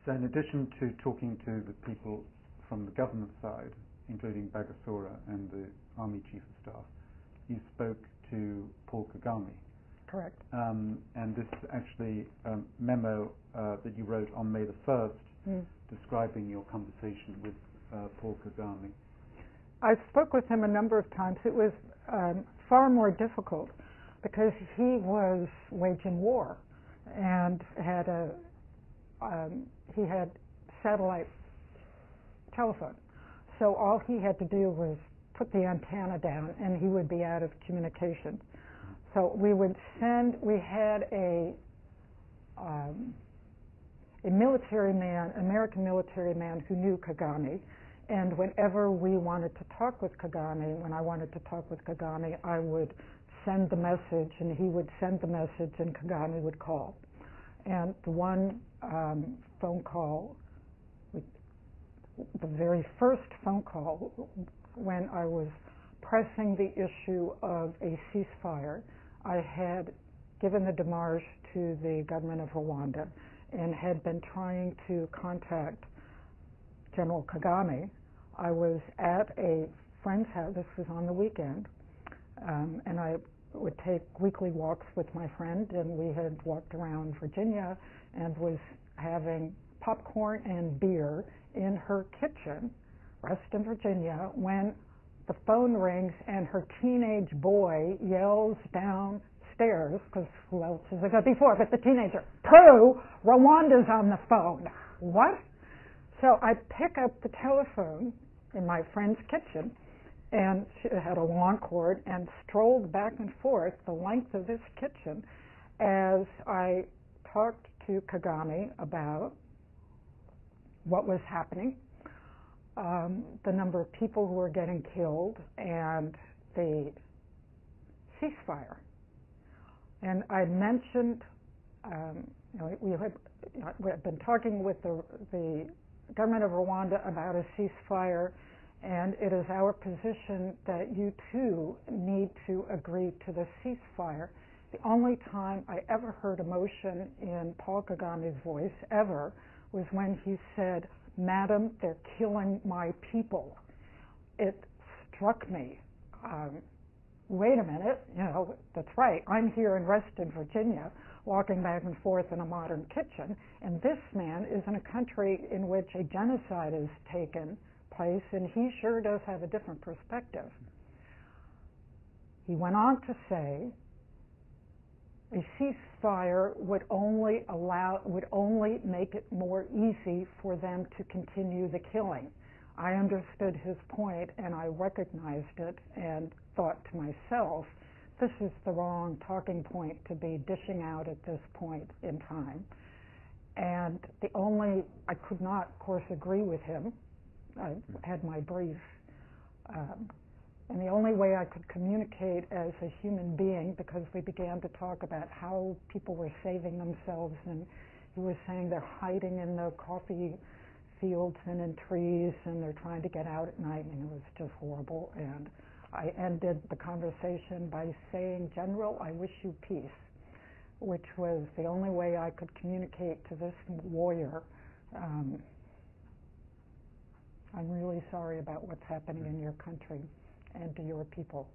So in addition to talking to the people from the government side, including Bagasora and the Army Chief of Staff, you spoke to Paul Kagame. Correct. And this actually memo that you wrote on May the 1st describing your conversation with Paul Kagame. I spoke with him a number of times. It was far more difficult because he was waging war and had he had satellite telephone. So all he had to do was put the antenna down and he would be out of communication. So we had a military man, American military man who knew Kagame, and whenever we wanted to talk with Kagame, when I wanted to talk with Kagame, I would send the message and he would send the message and Kagame would call. And the one phone call, the very first phone call, when I was pressing the issue of a ceasefire, I had given the démarche to the government of Rwanda and had been trying to contact General Kagame. I was at a friend's house, this was on the weekend, and I would take weekly walks with my friend, and we had walked around Virginia and was having popcorn and beer in her kitchen, Reston, Virginia, when the phone rings and her teenage boy yells downstairs, because who else is it going to be for but the teenager, Prue, Rwanda's on the phone. What? So I pick up the telephone in my friend's kitchen, and she had a lawn cord, and strolled back and forth the length of this kitchen as I talked to Kagame about what was happening, the number of people who were getting killed, and the ceasefire. And I mentioned, we had been talking with the government of Rwanda about a ceasefire, and it is our position that you too need to agree to the ceasefire. The only time I ever heard emotion in Paul Kagame's voice ever was when he said, "Madam, they're killing my people." It struck me. Wait a minute, that's right. I'm here in Reston, Virginia, walking back and forth in a modern kitchen, and this man is in a country in which a genocide has taken place, and he sure does have a different perspective. He went on to say a ceasefire would only make it more easy for them to continue the killing. I understood his point, and I recognized it and thought to myself, this is the wrong talking point to be dishing out at this point in time. And I could not, of course, agree with him. I had my brief. And the only way I could communicate as a human being, because we began to talk about how people were saving themselves, and he was saying they're hiding in the coffee fields and in trees, and they're trying to get out at night, and it was just horrible. And I ended the conversation by saying, "General, I wish you peace," which was the only way I could communicate to this warrior. I'm really sorry about what's happening in your country and to your people.